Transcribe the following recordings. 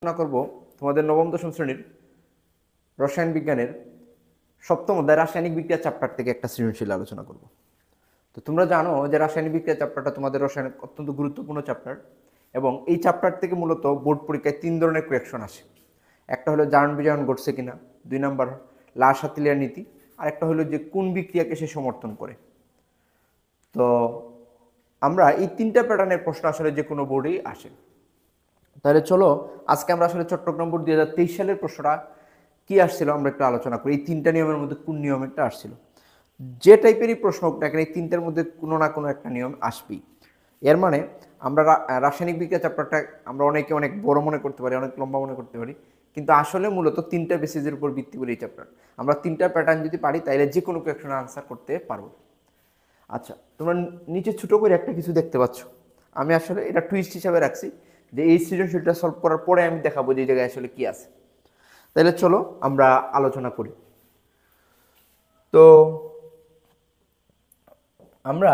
আলোচনা করব তোমাদের নবম দশম শ্রেণীর রসায়ন বিজ্ঞানের সপ্তম অধ্যায় রাসায়নিক বিক্রিয়া চ্যাপ্টার থেকে একটা সৃজনশীল আলোচনা করব। তো তোমরা জানো যে রাসায়নিক বিক্রিয়া চ্যাপ্টারটা তোমাদের রসায়নের অত্যন্ত গুরুত্বপূর্ণ চ্যাপ্টার এবং এই চ্যাপ্টার থেকে মূলত বোর্ড পরীক্ষায় 3 ধরনের কোয়েকশন আসে। একটা হলো জারণ বিজারণ ঘটছে কিনা, 2 নম্বর লা-শাতিলিয়ার নীতি, আর একটা হলো যে কোন বিক্রিয়াকে সে সমর্থন করে। তো আমরা এই 3টা প্যাটার্নের প্রশ্ন আসলে যে কোনো বোর্ডেই আসে। তাহলে চলো আজকে আমরা আসলে চট্টগ্রাম বোর্ড 2023 সালের প্রশ্নটা কি আসছিল আমরা একটু আলোচনা করি। এই 3টা নিয়মের মধ্যে কোন নিয়মটা আসছিল, যে টাইপেরই প্রশ্ন হোক না কেন এই 3টার মধ্যে কোনো না কোনো একটা নিয়ম আসবেই। এর মানে আমরা রাসায়নিক বিক্রিয়া চ্যাপ্টারটা আমরা অনেকে অনেক বড় মনে করতে পারি, অনেক লম্বা মনে করতে পারি, কিন্তু আসলে মূলত 3টা বেসিসের উপর ভিত্তি করে এই চ্যাপ্টার। আমরা 3টা প্যাটার্ন যদি পারি তাহলে যে কোনো কোয়েকশনে আনসার করতে পারবো। আচ্ছা, তোমরা নিচে ছোটো করে একটা কিছু দেখতে পাচ্ছ, আমি আসলে এটা টুইস্ট হিসাবে রাখছি যে এই সৃজনশীলটা সলভ করার পরে আমি দেখাবো যে এই জায়গায় আসলে কি আছে। তাহলে চলো আমরা আলোচনা করি। তো আমরা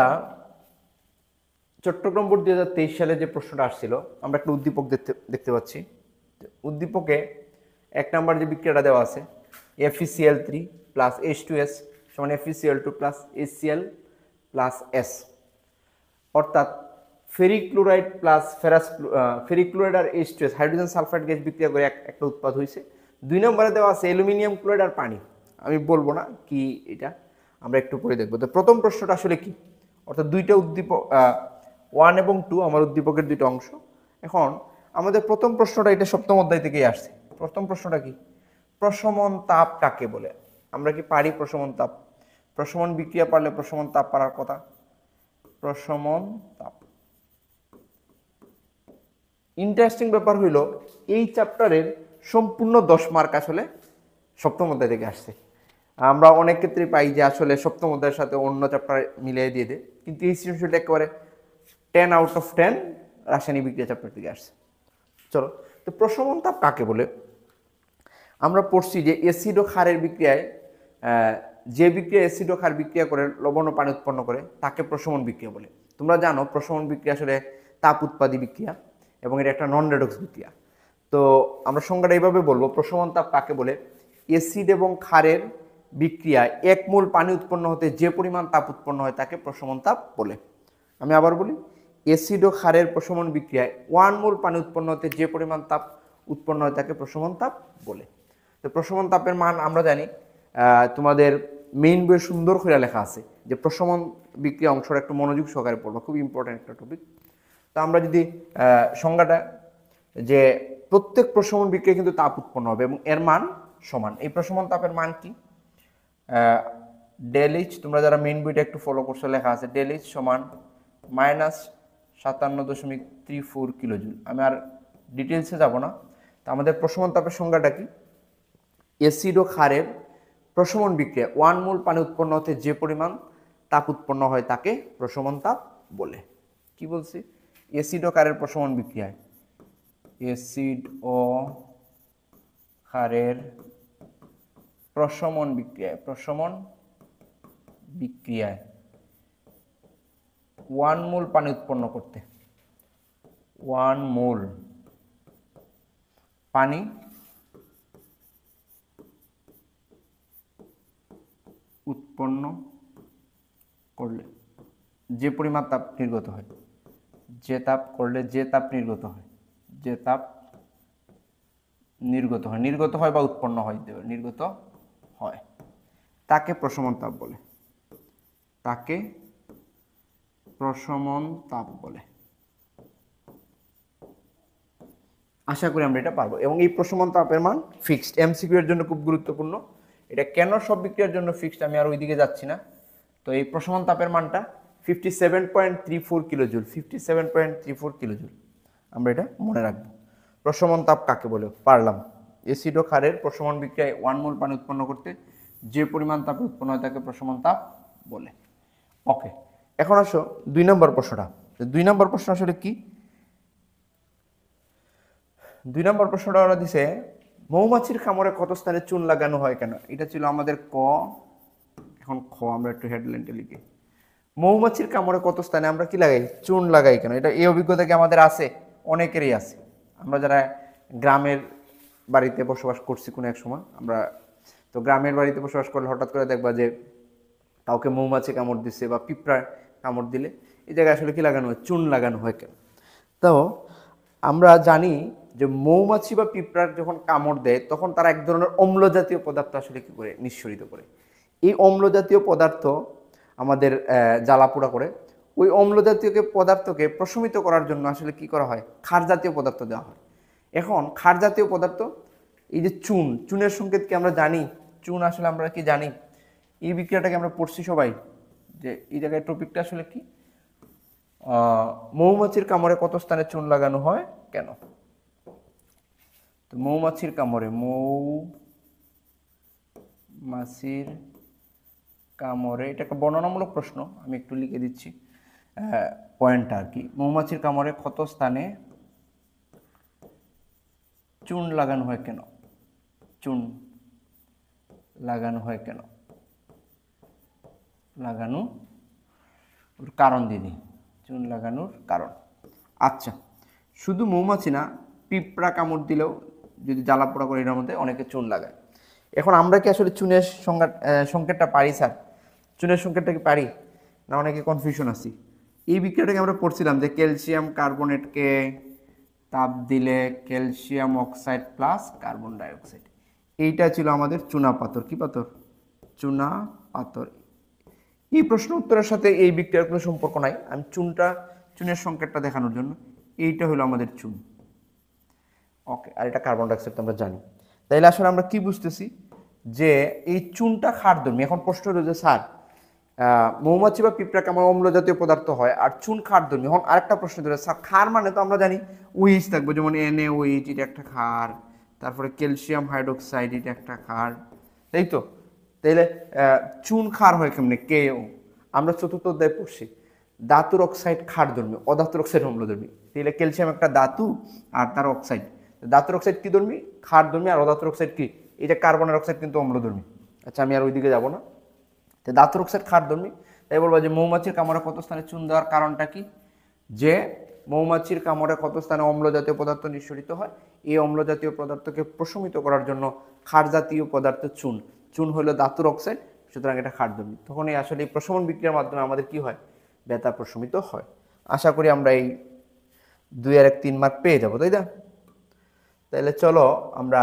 চট্টগ্রাম বোর্ড 2023 সালে যে প্রশ্নটা আসছিল, আমরা একটা উদ্দীপক দেখতে পাচ্ছি। উদ্দীপকে 1 নম্বর যে বিক্রিয়াটা দেওয়া আছে FeCl3 প্লাস H2S সমান FeCl2 plus HCl plus S, অর্থাৎ ferric chloride plus ferric chloride আর H2S হাইড্রোজেন সালফাইড গ্যাস বিক্রিয়া করে একটা উৎপাদ হয়েছে। 2 নম্বরে দেওয়া আছে অ্যালুমিনিয়াম ক্লোরাইড আর পানি। আমি বলবো না কি এটা, আমরা একটু পরে দেখবো। তো প্রথম প্রশ্নটা আসলে কি, অর্থাৎ দুইটা উদ্দীপক 1 এবং 2 আমার উদ্দীপকের দুইটা অংশ। এখন আমাদের প্রথম প্রশ্নটা এটা সপ্তম অধ্যায় থেকেই আসছে। প্রথম প্রশ্নটা কি, প্রশমন তাপ কাকে বলে? আমরা কি পারি প্রশমন তাপ? প্রশমন বিক্রিয়া পারলে প্রশমন তাপ পারার কথা। প্রশমন তাপ, ইন্টারেস্টিং ব্যাপার হইল এই চ্যাপ্টারের সম্পূর্ণ 10 মার্ক আসলে সপ্তম অধ্যায় থেকে আসছে। আমরা অনেক ক্ষেত্রে পাই যে আসলে সপ্তম অধ্যায়ের সাথে অন্য চ্যাপ্টার মিলিয়ে দিয়ে দেয়, কিন্তু এই সৃজনশীলটা একেবারে 10 আউট অফ 10 রাসায়নিক বিক্রিয়া চ্যাপ্টার থেকে আসছে। চলো, তো প্রশমন তাপ কাকে বলে? আমরা পড়ছি যে অ্যাসিড ও ক্ষারের বিক্রিয়ায় যে বিক্রিয়া অ্যাসিড ও ক্ষার বিক্রিয়া করে লবণ ও পানি উৎপন্ন করে তাকে প্রশমন বিক্রিয়া বলে। তোমরা জানো প্রশমন বিক্রিয়া আসলে তাপ উৎপাদী বিক্রিয়া এবং এটা একটা নন রেডক্স বিক্রিয়া। তো আমরা সংজ্ঞাটা এইভাবে বলবো, প্রশমন তাপ কাকে বলে? অ্যাসিড এবং ক্ষারের বিক্রিয়ায় 1 মোল পানি উৎপন্ন হতে যে পরিমাণ তাপ উৎপন্ন হয় তাকে প্রশমন তাপ বলে। আমি আবার বলি, অ্যাসিড ও ক্ষারের প্রশমন বিক্রিয়ায় 1 মোল পানি উৎপন্ন হতে যে পরিমাণ তাপ উৎপন্ন হয় তাকে প্রশমন তাপ বলে। তো প্রশমন তাপের মান আমরা জানি, তোমাদের মেইন বইয়ে সুন্দর করে লেখা আছে যে প্রশমন বিক্রিয়া অংশটা একটু মনোযোগ সহকারে পড়বা, খুব ইম্পর্টেন্ট একটা টপিক। তো আমরা যদি সংজ্ঞাটা, যে প্রত্যেক প্রশমন বিক্রিয়া কিন্তু তাপ উৎপন্ন হবে এবং এর মান সমান। এই প্রশমন তাপের মান কি? ডেল-এইচ, তোমরা যারা মেইন বইটা একটু ফলো করছো লেখা আছে ডেল-এইচ সমান -57.34 কিলোজুল। আমি আর ডিটেলসে যাব না। তো আমাদের প্রশমন তাপের সংজ্ঞাটা কি? অ্যাসিড ও ক্ষারের প্রশমন বিক্রিয়া 1 মোল পানি উৎপন্ন হতে যে পরিমাণ তাপ উৎপন্ন হয় তাকে প্রশমন তাপ বলে। কি বলছি? অ্যাসিড ও ক্ষারের প্রশমন বিক্রিয়ায়, অ্যাসিড ও ক্ষারের প্রশমন বিক্রিয়ায় 1 মোল পানি উৎপন্ন করতে, 1 মোল পানি উৎপন্ন করলে যে পরিমাণ তাপ নির্গত হয়, যে তাপ নির্গত হয় বা উৎপন্ন হয়, নির্গত হয়, তাকে প্রশমন তাপ বলে। আশা করি আমরা এটা পারবো। এবং এই প্রশমন তাপের মান ফিক্সড, এমসিকিউ এর জন্য খুব গুরুত্বপূর্ণ। এটা কেন সব বিক্রিয়ার জন্য ফিক্সড আমি আর ওইদিকে যাচ্ছি না। তো এই প্রশমন তাপের মানটা 57.34 কিলোজুল, 57.34 কিলোজুল, আমরা এটা মনে রাখবো। প্রশমন তাপ কাকে বলে পারলাম, অ্যাসিড ও ক্ষারের প্রশমন বিক্রিয়ায় 1 মোল পানি উৎপন্ন করতে যে পরিমাণ তাপ উৎপন্ন হয় তাকে প্রশমন তাপ বলে। ওকে, এখন আসো 2 নম্বর প্রশ্নটা। 2 নম্বর প্রশ্ন আসলে কি? 2 নম্বর প্রশ্নটা ওরা দিছে মৌমাছির কামড়ে ক্ষত স্থানে চুন লাগানো হয় কেন? এটা ছিল আমাদের ক। এখন খ আমরা একটু হেডলাইনটা লিখি। মৌমাছির কামড়ে ক্ষত স্থানে আমরা কি লাগাই? চুন লাগাই কেন? এটা এই অভিজ্ঞতা কি আমাদের আছে? অনেকেরই আছে। আমরা যারা গ্রামের বাড়িতে বসবাস করছি কোনো এক সময় আমরা, তো গ্রামের বাড়িতে বসবাস করলে হঠাৎ করে দেখবা যে কাউকে মৌমাছি কামড় দিচ্ছে বা পিঁপড়া কামড় দিলে এই জায়গায় আসলে কি লাগানো হয়, চুন লাগানো হয় কেন? তো আমরা জানি যে মৌমাছি বা পিঁপড়ার যখন কামড় দেয় তখন তারা এক ধরনের অম্ল জাতীয় পদার্থ আসলে কি করে নিঃসরিত করে। এই অম্ল জাতীয় পদার্থ আমাদের জ্বালাপোড়া করে। ওই অম্ল জাতীয় পদার্থকে প্রশমিত করার জন্য আসলে কি করা হয়, ক্ষার জাতীয় পদার্থ দেওয়া হয়। এখন ক্ষার জাতীয় পদার্থ, এই যে চুন, চুনের সংকেত কি আমরা জানি? চুন আসলে আমরা কি জানি? এই বিক্রিয়াটাকে আমরা পড়ছি সবাই, যে এই জায়গায় টপিকটা আসলে কি, মৌমাছির কামড়ে কত স্থানে চুন লাগানো হয় কেন? তো মৌমাছির কামড়ে, মৌমাছির কামড়ে, এটা একটা বর্ণনামূলক প্রশ্ন, আমি একটু লিখে দিচ্ছি পয়েন্টটা আর কি। মৌমাছির কামড়ে কত স্থানে চুন লাগানো হয় কেন? চুন লাগানো হয় কেন? লাগানো ওর কারণ দিদি, চুন লাগানোর কারণ। আচ্ছা, শুধু মৌমাছি না, পিঁপড়া কামড় দিলেও যদি জ্বালা পোড়া করে এর মধ্যে অনেকে চুন লাগায়। এখন আমরা কি আসলে চুনের সংকেতটা পারি স্যার? চুনের সংকেতটা কি পারি না অনেকে কনফিউশন আছি? এই বিক্রিয়াটাকে আমরা পড়ছিলাম যে ক্যালসিয়াম কার্বনেটকে তাপ দিলে calcium oxide plus carbon dioxide, এইটা ছিল আমাদের চুনা পাথর। কি পাথর? চুনা পাথর। এই প্রশ্ন উত্তরের সাথে এই বিক্রিয়ার কোনো সম্পর্ক নাই, আমি চুনের সংকেতটা দেখানোর জন্য, এইটা হলো আমাদের চুন। ওকে, আর এটা কার্বন ডাইঅক্সাইড তো আমরা জানি। তাইলে আসলে আমরা কি বুঝতেছি যে এই চুনটা ক্ষারধর্মী। এখন প্রশ্ন হলো যে স্যার মৌমাছি বা পিঁপড়া কেমন অম্ল জাতীয় পদার্থ হয় আর চুন ক্ষারধর্মী। এখন আরেকটা প্রশ্ন ধরে, স্যার ক্ষার মানে তো আমরা জানি ওইচ থাকবে, যেমন NaOH এটা একটা ক্ষার, তারপরে ক্যালসিয়াম হাইড্রোক্সাইড এটা একটা ক্ষার, তাই তো? তাইলে চুন ক্ষার হয় কেমনে? KO আমরা চতুর্থ অধ্যায় পড়ছি। ধাতুর অক্সাইড ক্ষারধর্মী, অধাতুর অক্সাইড অম্লধর্মী। তাহলে ক্যালসিয়াম একটা ধাতু আর তার অক্সাইড, ধাতুর অক্সাইড কি ধর্মী? ক্ষারধর্মী। আর অধাতুর অক্সাইড কি? এটা কার্বনের অক্সাইড কিন্তু অম্লধর্মী। আচ্ছা, আমি আর ওইদিকে যাব না। তো ধাতুর অক্সাইড ক্ষারধর্মী, তাই বলবো যে মৌমাছির কামড়ে ক্ষত স্থানে চুন দেওয়ার কারণটা কি? যে মৌমাছির কামড়ে ক্ষত স্থানে অম্ল জাতীয় পদার্থ নিঃসরিত হয়, এই অম্ল জাতীয় পদার্থকে প্রশমিত করার জন্য ক্ষার জাতীয় পদার্থ চুন, চুন হলো ধাতুর অক্সাইড, সুতরাং এটা ক্ষারধর্মী। তখন এই আসলে এই প্রশমন বিক্রিয়ার মাধ্যমে আমাদের কি হয়, ব্যথা প্রশমিত হয়। আশা করি আমরা এই 2 আর 1 3 মার্ক পেয়ে যাবো, তাই না? তাহলে চলো আমরা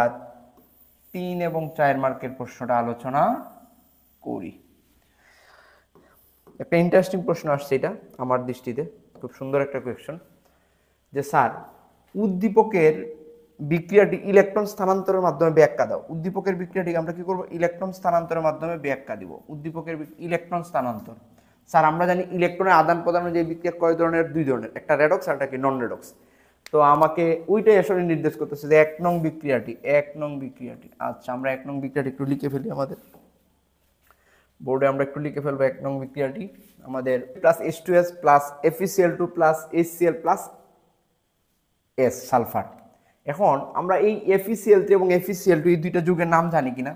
3 এবং 4 মার্কের প্রশ্নটা আলোচনা করি। একটা ইন্টারেস্টিং প্রশ্ন আসছে, এটা আমার দৃষ্টিতে খুব সুন্দর একটা কোয়েশ্চন, যে স্যার উদ্দীপকের বিক্রিয়াটি ইলেকট্রন স্থানান্তরের মাধ্যমে ব্যাখ্যা দাও। উদ্দীপকের বিক্রিয়াটিকে আমরা কি করব, ইলেকট্রন স্থানান্তরের মাধ্যমে ব্যাখ্যা দিব। উদ্দীপকের ইলেকট্রন স্থানান্তর, স্যার আমরা জানি ইলেকট্রনের আদান প্রদানের যে বিক্রিয়া কয় ধরনের? 2 ধরনের, একটা রেডক্স আর একটা কি নন রেডক্স। তো আমাকে ওইটাই আসলে নির্দেশ করতেছে যে 1 নং বিক্রিয়াটি, 1 নং বিক্রিয়াটি। আচ্ছা, আমরা 1 নং বিক্রিয়াটি একটু লিখে ফেলি, আমাদের বোর্ডে আমরা একটু লিখে ফেলবো 1 নং বিক্রিয়াটি আমাদের plus H2S plus FeCl2 plus HCl plus S sulphur. এখন আমরা এই FeCl3 এবং FeCl2 এই দুইটা যৌগের নাম জানি কিনা?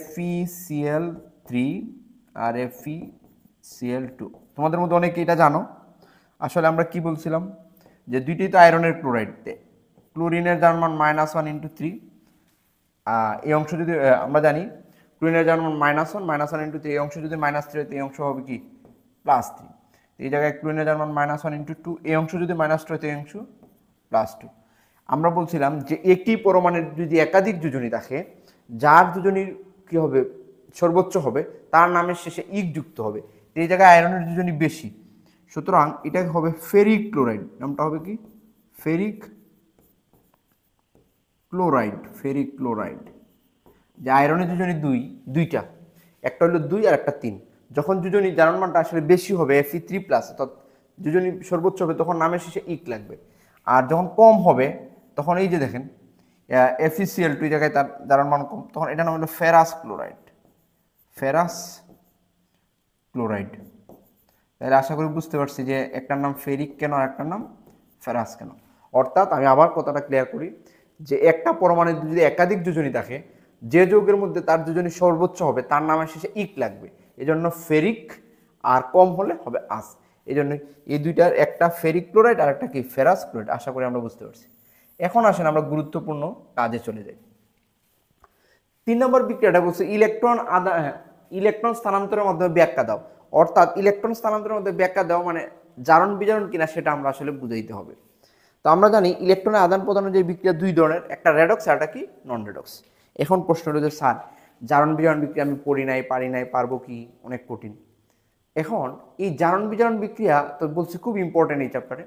FeCl3 আর FeCl2 তোমাদের মধ্যে অনেকে এটা জানো। আসলে আমরা কি বলছিলাম যে দুইটাই তো আয়রনের ক্লোরাইড, ক্লোরিনের যার মান -1 × 3, এই অংশ যদি আমরা জানি ক্লোরিনের যার মান -1 × 3, এই অংশ যদি -3 হয় এই অংশ হবে কি +3। এই জায়গায় ক্লোরিনের যার মান -1 × 2, এই অংশ যদি -2 হয় এই অংশ +2। আমরা বলছিলাম যে একটি পরমাণুর যদি একাধিক যোজনী থাকে, যার যোজনীর কি হবে সর্বোচ্চ হবে, তার নামের শেষে ইক যুক্ত হবে। এই জায়গায় আয়রনের যোজনী বেশি, সুতরাং এটা হবে ফেরিক ক্লোরাইড। নামটা হবে কি ফেরিক ক্লোরাইড। ফেরিক ক্লোরাইড, যে আয়রনের যোজনী দুইটা, একটা হলো 2 আর একটা 3। যখন যোজনী জারণ মানটা আসলে বেশি হবে Fe3+, অর্থাৎ যোজনী সর্বোচ্চ হবে, তখন নামের শেষে ইক লাগবে। আর যখন কম হবে তখন এই যে দেখেন FeCl2 জায়গায় তার জারণ মান কম, তখন এটা নাম হলো ফেরাস ক্লোরাইড। Ferrous chloride. তাহলে আশা করি বুঝতে পারছি যে একটার নাম ফেরিক কেন আর একটার নাম ফেরাস কেন। অর্থাৎ আমি আবার কথাটা ক্লিয়ার করি, যে একটা পরমাণুর যদি একাধিক যোজনী থাকে, যে যৌগের মধ্যে তার যোজনী সর্বোচ্চ হবে তার নামের শেষে ইক লাগবে, এজন্য ফেরিক, আর কম হলে হবে আস। এই জন্য এই দুইটার একটা ফেরিক ক্লোরাইড আর একটা কি ফেরাস ক্লোরাইড। আশা করি আমরা বুঝতে পারছি। এখন আসেন আমরা গুরুত্বপূর্ণ কাজে চলে যাই। 3 নম্বর বিক্রিয়াটা বলছে ইলেকট্রন স্থানান্তরের মাধ্যমে ব্যাখ্যা দাও। অর্থাৎ ইলেকট্রন স্থানান্তরের মধ্যে ব্যাখ্যা দেওয়া মানে জারণ বিজারণ কিনা সেটা আমরা আসলে বুঝাইতে হবে। তো আমরা জানি ইলেকট্রনের আদান প্রদানের যে বিক্রিয়া দুই ধরনের, একটা রেডক্স আর একটা কি নন রেডক্স। এখন প্রশ্ন রয়েছে স্যার জারণ বিজারণ বিক্রিয়া আমি পড়ি নাই, পারি নাই, পারবো কি, অনেক কঠিন। এখন এই জারণ বিজারণ বিক্রিয়া তো বলছি খুব ইম্পর্টেন্ট এই চ্যাপ্টারে।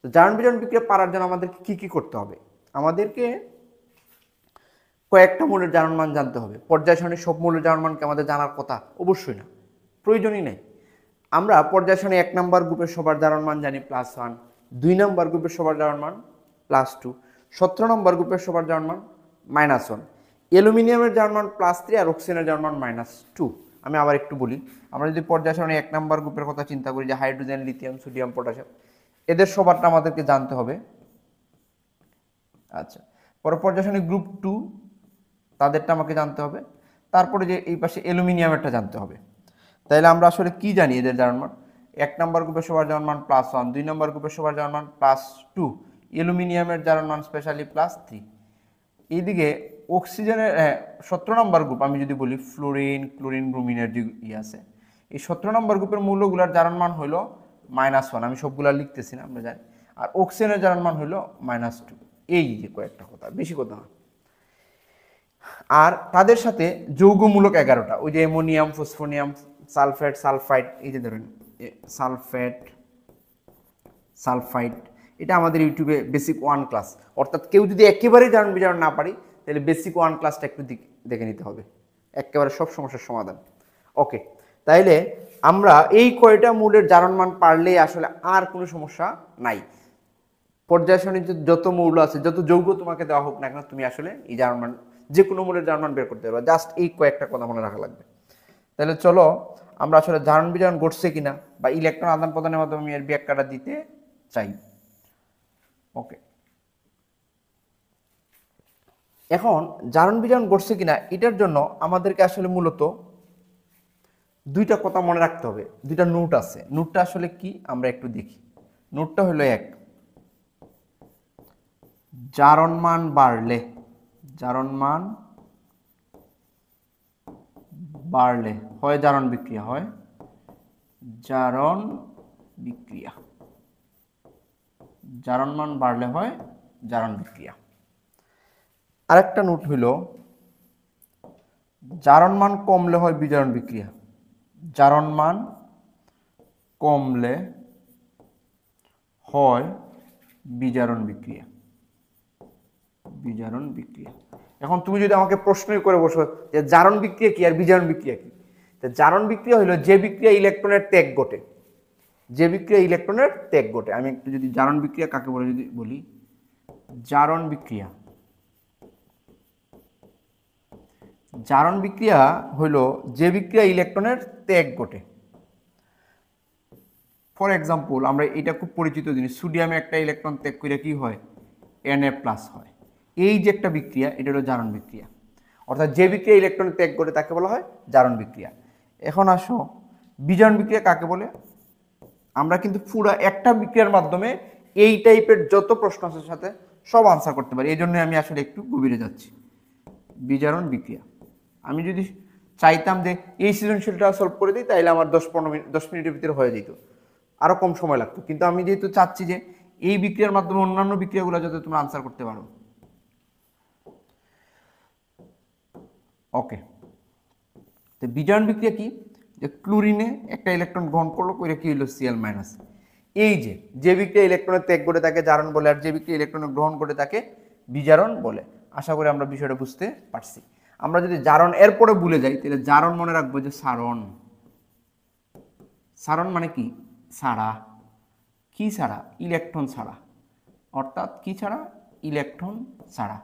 তো জারণ বিজারণ বিক্রিয়া পারার জন্য আমাদেরকে কি কি করতে হবে? আমাদেরকে কয়েকটা মূলের জারণ মান জানতে হবে। পর্যায় সারণীর সব মূলের জারণ মানকে আমাদের জানার কথা? অবশ্যই না, প্রয়োজনই নেই। আমরা পর্যায় সারণী 1 নম্বর গ্রুপের সবার জারণ মান জানি +1, 2 নম্বর গ্রুপের সবার জারণ মান +2, 17 নম্বর গ্রুপের সবার জারণ মান -1, অ্যালুমিনিয়ামের জারণ মান +3 আর অক্সিজেনের জারণ মান -2। আমি আবার একটু বলি, আমরা যদি পর্যায় সারণী 1 নম্বর গ্রুপের কথা চিন্তা করি যে হাইড্রোজেন, লিথিয়াম, সোডিয়াম, পটাশিয়াম, এদের সবারটা আমাদেরকে জানতে হবে। আচ্ছা, পরে পর্যায় সারণী গ্রুপ 2 তাদেরটা আমাকে জানতে হবে। তারপরে যে এই পাশে অ্যালুমিনিয়ামেরটা জানতে হবে। তাইলে আমরা আসলে কি জানি এদের জারণ মান? 1 নম্বর গ্রুপের সবার জারণ মান +1, 2 নম্বর গ্রুপের সবার জারণ মান +2, অ্যালুমিনিয়ামের জারণ মান স্পেশালি +3। এইদিকে অক্সিজেনের 17 নম্বর গ্রুপ আমি যদি বলি ফ্লোরিন, ক্লোরিন, ব্রোমিনের যে আছে, এই 17 নম্বর গ্রুপের মূল্যগুলোর জারণ মান হলো -1। আমি সবগুলা লিখতেছি না, আমরা জানি। আর অক্সিজেনের জারণ মান হলো -2। এই যে কয়েকটা কথা, বেশি কথা না। আর তাদের সাথে যৌগমূলক 11টা, ওই যে অ্যামোনিয়াম, ফসফোনিয়াম, সালফেট, সালফাইড, এই যে ধরেন সালফেট, সালফাইড, এটা আমাদের ইউটিউবে বেসিক 1 ক্লাস। অর্থাৎ কেউ যদি একেবারেই জারণ বিজারণ না পারি তাহলে বেসিক 1 ক্লাসটা একটু দেখে নিতে হবে, একেবারে সব সমস্যার সমাধান। ওকে, তাইলে আমরা এই কয়টা মূলের জারণ মান পারলেই আসলে আর কোনো সমস্যা নাই। পর্যায় সারণীতে যত মৌল আছে, যত যৌগ তোমাকে দেওয়া হোক না কেন, তুমি আসলে এই জারণ মান যে কোনো মূলের জারণ মান বের করতে পারবে। জাস্ট এই কয়েকটা কথা মনে রাখা লাগবে। তাহলে চলো আমরা আসলে জারণ বিজারণ ঘটছে কিনা বা ইলেকট্রন আদান প্রদানের মাধ্যমে আমি এর ব্যাখ্যাটা দিতে চাই। ওকে, এখন জারণ বিজারণ ঘটছে কিনা এটার জন্য আমাদেরকে আসলে মূলত দুইটা কথা মনে রাখতে হবে, দুইটা নোট আছে। নোটটা আসলে কি আমরা একটু দেখি। নোটটা হলো 1, জারণ মান বাড়লে হয় জারণ বিক্রিয়া, হয় জারণ বিক্রিয়া। জারণ মান বাড়লে হয় জারণ বিক্রিয়া। আরেকটা নোট হইল জারণ মান কমলে হয় বিজারণ বিক্রিয়া। জারণ মান কমলে হয় বিজারণ বিক্রিয়া। বিজারণ বিক্রিয়া। এখন তুমি যদি আমাকে প্রশ্নই করে বসো যে জারণ বিক্রিয়া কি আর বিজারণ বিক্রিয়া কি, তো জারণ বিক্রিয়া হলো যে বিক্রিয়া ইলেকট্রনের ত্যাগ ঘটে, যে বিক্রিয়া ইলেকট্রনের ত্যাগ ঘটে। আমি একটু যদি জারণ বিক্রিয়া কাকে বলে যদি বলি, জারণ বিক্রিয়া, জারণ বিক্রিয়া হলো যে বিক্রিয়া ইলেকট্রনের ত্যাগ ঘটে। ফর এক্সাম্পল আমরা এটা খুব পরিচিত জিনিস, সোডিয়ামে একটা ইলেকট্রন ত্যাগ করে কি হয়, Na+ হয়। এই যে একটা বিক্রিয়া, এটা হলো জারণ বিক্রিয়া। অর্থাৎ যে বিক্রিয়া ইলেকট্রন ত্যাগ করে তাকে বলা হয় জারণ বিক্রিয়া। এখন আসো বিজারণ বিক্রিয়া কাকে বলে। আমরা কিন্তু পুরো একটা বিক্রিয়ার মাধ্যমে এই টাইপের যত প্রশ্ন আছে সাথে সব আনসার করতে পারি। এই জন্য আমি আসলে একটু গভীরে যাচ্ছি। বিজারণ বিক্রিয়া আমি যদি চাইতাম যে এই সৃজনশীলটা সলভ করে দিই তাইলে আমার 10 মিনিটের ভিতরে হয়ে যেত, আরো কম সময় লাগতো। কিন্তু আমি যেহেতু চাচ্ছি যে এই বিক্রিয়ার মাধ্যমে অন্যান্য বিক্রিয়াগুলো যাতে তোমরা আনসার করতে পারো। ওকে, তো বিজারণ বিক্রিয়া কি, যে ক্লোরিনে একটা ইলেকট্রন গ্রহণ করলো, করে কি হলো Cl-। এই যে বিক্রিয়া ইলেকট্রনের ত্যাগ করে তাকে জারণ বলে, আর যে বিক্রিয়া ইলেকট্রন গ্রহণ করে তাকে বিজারণ বলে। আশা করি আমরা বিষয়টা বুঝতে পারছি। আমরা যদি জারণ এরপরে ভুলে যাই তাহলে জারণ মনে রাখবো যে সারণ। সারণ মানে কি, ছাড়া। কি ছাড়া, ইলেকট্রন ছাড়া। অর্থাৎ কি ছাড়া, ইলেকট্রন ছাড়া।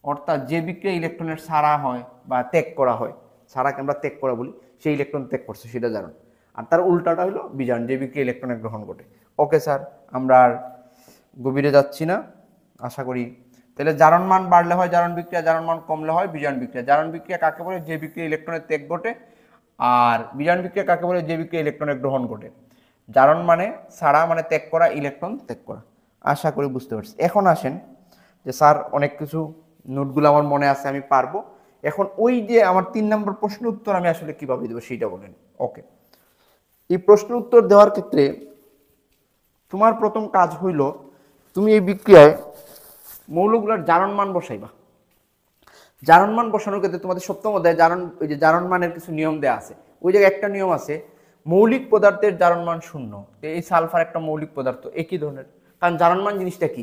অর্থাৎ যে বিক্রিয়া ইলেকট্রনের ছাড়া হয় বা ত্যাগ করা হয়, ছাড়াকে আমরা ত্যাগ করা বলি, সেই ইলেকট্রন ত্যাগ করছে সেটা জারণ। আর তার উল্টাটা হলো বিজারণ, যে বিক্রিয়া ইলেকট্রনের গ্রহণ ঘটে। ওকে স্যার, আমরা আর গভীরে যাচ্ছি না আশা করি। তাহলে জারণ মান বাড়লে হয় জারণ বিক্রিয়া, জারণ মান কমলে হয় বিজারণ বিক্রিয়া। জারণ বিক্রিয়া কাকে বলে, যে বিক্রিয়া ইলেকট্রনের ত্যাগ ঘটে। আর বিজারণ বিক্রিয়া কাকে বলে, যে বিক্রিয়া ইলেকট্রনের গ্রহণ ঘটে। জারণ মানে ছাড়া, মানে ত্যাগ করা, ইলেকট্রন ত্যাগ করা। আশা করি বুঝতে পারছি। এখন আসেন যে স্যার অনেক কিছু নোটগুলো আমার মনে আছে, আমি পারবো। এখন ওই যে আমার 3 নম্বর প্রশ্ন উত্তর আমি আসলে কিভাবে দেবো সেইটা বলেন। ওকে, এই প্রশ্ন উত্তর দেওয়ার ক্ষেত্রে তোমার প্রথম কাজ হইল তুমি এই বিক্রিয়ায় মৌলগুলোর জারণ মান বসাইবা। জারণ মান বসানোর ক্ষেত্রে তোমাদের সপ্তম অধ্যায়ে ওই যে জারণ মানের কিছু নিয়ম দেওয়া আছে। ওই জায়গায় একটা নিয়ম আছে, মৌলিক পদার্থের জারণ মান 0। এই সালফার একটা মৌলিক পদার্থ, একই ধরনের। কারণ জারণ মান জিনিসটা কি,